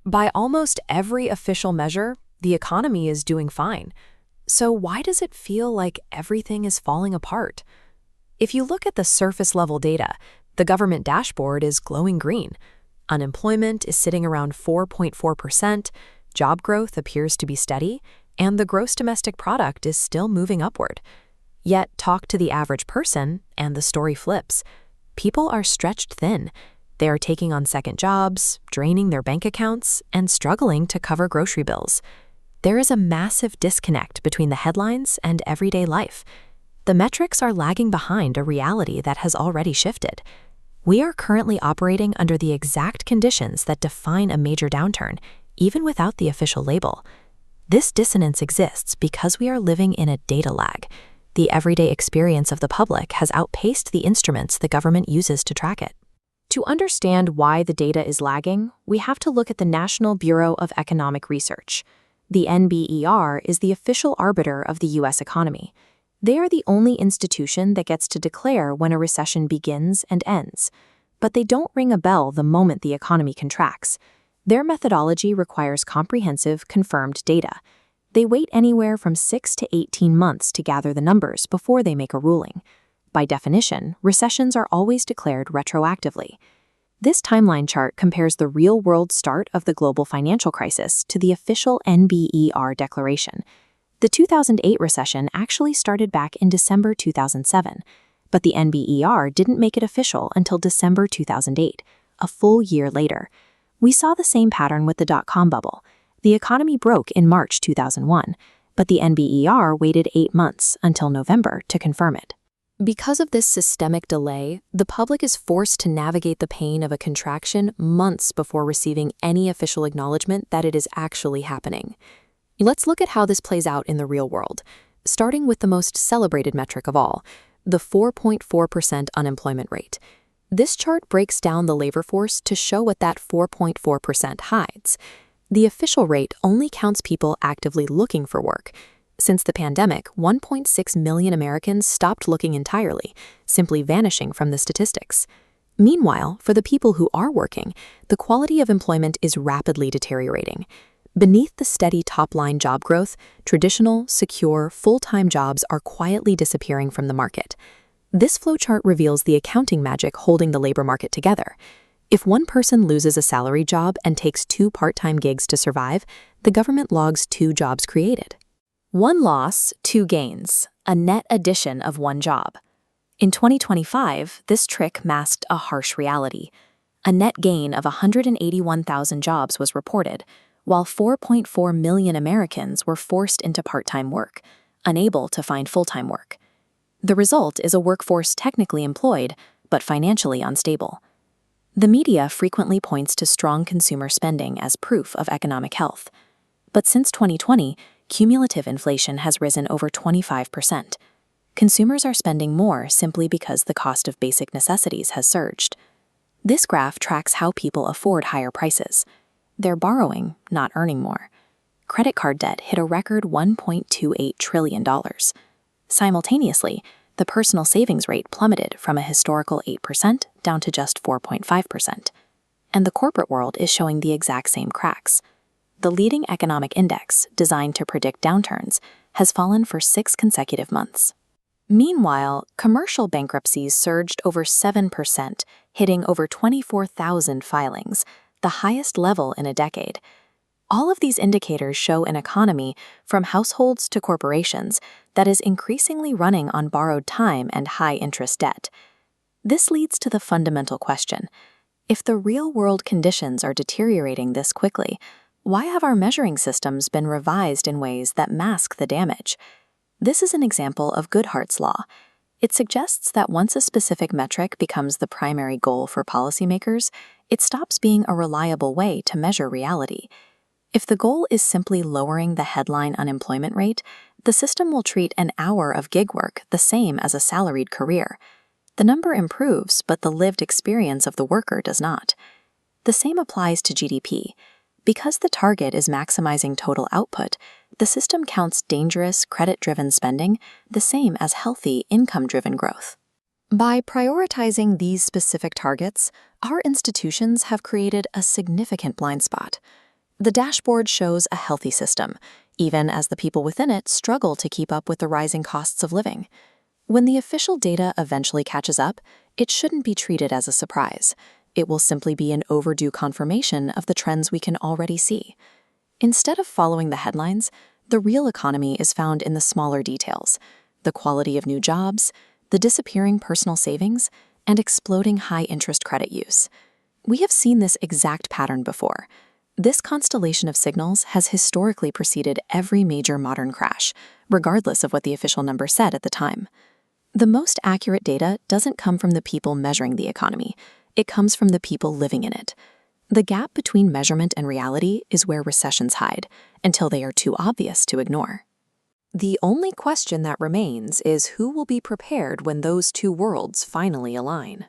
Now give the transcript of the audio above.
By almost every official measure, the economy is doing fine. So why does it feel like everything is falling apart? If you look at the surface level data, the government dashboard is glowing green. Unemployment is sitting around 4.4%, job growth appears to be steady, and the gross domestic product is still moving upward. Yet talk to the average person, and the story flips. People are stretched thin. They are taking on second jobs, draining their bank accounts, and struggling to cover grocery bills. There is a massive disconnect between the headlines and everyday life. The metrics are lagging behind a reality that has already shifted. We are currently operating under the exact conditions that define a major downturn, even without the official label. This dissonance exists because we are living in a data lag. The everyday experience of the public has outpaced the instruments the government uses to track it. To understand why the data is lagging, we have to look at the National Bureau of Economic Research. The NBER is the official arbiter of the U.S. economy. They are the only institution that gets to declare when a recession begins and ends. But they don't ring a bell the moment the economy contracts. Their methodology requires comprehensive, confirmed data. They wait anywhere from 6 to 18 months to gather the numbers before they make a ruling. By definition, recessions are always declared retroactively. This timeline chart compares the real-world start of the global financial crisis to the official NBER declaration. The 2008 recession actually started back in December 2007, but the NBER didn't make it official until December 2008, a full year later. We saw the same pattern with the dot-com bubble. The economy broke in March 2001, but the NBER waited 8 months until November to confirm it. Because of this systemic delay, the public is forced to navigate the pain of a contraction months before receiving any official acknowledgement that it is actually happening. Let's look at how this plays out in the real world, starting with the most celebrated metric of all, the 4.4% unemployment rate. This chart breaks down the labor force to show what that 4.4% hides. The official rate only counts people actively looking for work. Since the pandemic, 1.6 million Americans stopped looking entirely, simply vanishing from the statistics. Meanwhile, for the people who are working, the quality of employment is rapidly deteriorating. Beneath the steady top-line job growth, traditional, secure, full-time jobs are quietly disappearing from the market. This flowchart reveals the accounting magic holding the labor market together. If one person loses a salary job and takes 2 part-time gigs to survive, the government logs 2 jobs created. 1 loss, 2 gains, a net addition of 1 job. In 2025, this trick masked a harsh reality. A net gain of 181,000 jobs was reported, while 4.4 million Americans were forced into part-time work, unable to find full-time work. The result is a workforce technically employed, but financially unstable. The media frequently points to strong consumer spending as proof of economic health. But since 2020, cumulative inflation has risen over 25%. Consumers are spending more simply because the cost of basic necessities has surged. This graph tracks how people afford higher prices. They're borrowing, not earning more. Credit card debt hit a record $1.28 trillion. Simultaneously, the personal savings rate plummeted from a historical 8% down to just 4.5%. And the corporate world is showing the exact same cracks. The leading economic index, designed to predict downturns, has fallen for 6 consecutive months. Meanwhile, commercial bankruptcies surged over 7%, hitting over 24,000 filings, the highest level in a decade. All of these indicators show an economy, from households to corporations, that is increasingly running on borrowed time and high-interest debt. This leads to the fundamental question: if the real-world conditions are deteriorating this quickly, why have our measuring systems been revised in ways that mask the damage? This is an example of Goodhart's law. It suggests that once a specific metric becomes the primary goal for policymakers, it stops being a reliable way to measure reality. If the goal is simply lowering the headline unemployment rate, the system will treat an hour of gig work the same as a salaried career. The number improves, but the lived experience of the worker does not. The same applies to GDP. Because the target is maximizing total output, the system counts dangerous, credit-driven spending the same as healthy, income-driven growth. By prioritizing these specific targets, our institutions have created a significant blind spot. The dashboard shows a healthy system, even as the people within it struggle to keep up with the rising costs of living. When the official data eventually catches up, it shouldn't be treated as a surprise. It will simply be an overdue confirmation of the trends we can already see. Instead of following the headlines, the real economy is found in the smaller details: the quality of new jobs, the disappearing personal savings, and exploding high-interest credit use. We have seen this exact pattern before. This constellation of signals has historically preceded every major modern crash, regardless of what the official number said at the time. The most accurate data doesn't come from the people measuring the economy. It comes from the people living in it. The gap between measurement and reality is where recessions hide, until they are too obvious to ignore. The only question that remains is who will be prepared when those two worlds finally align.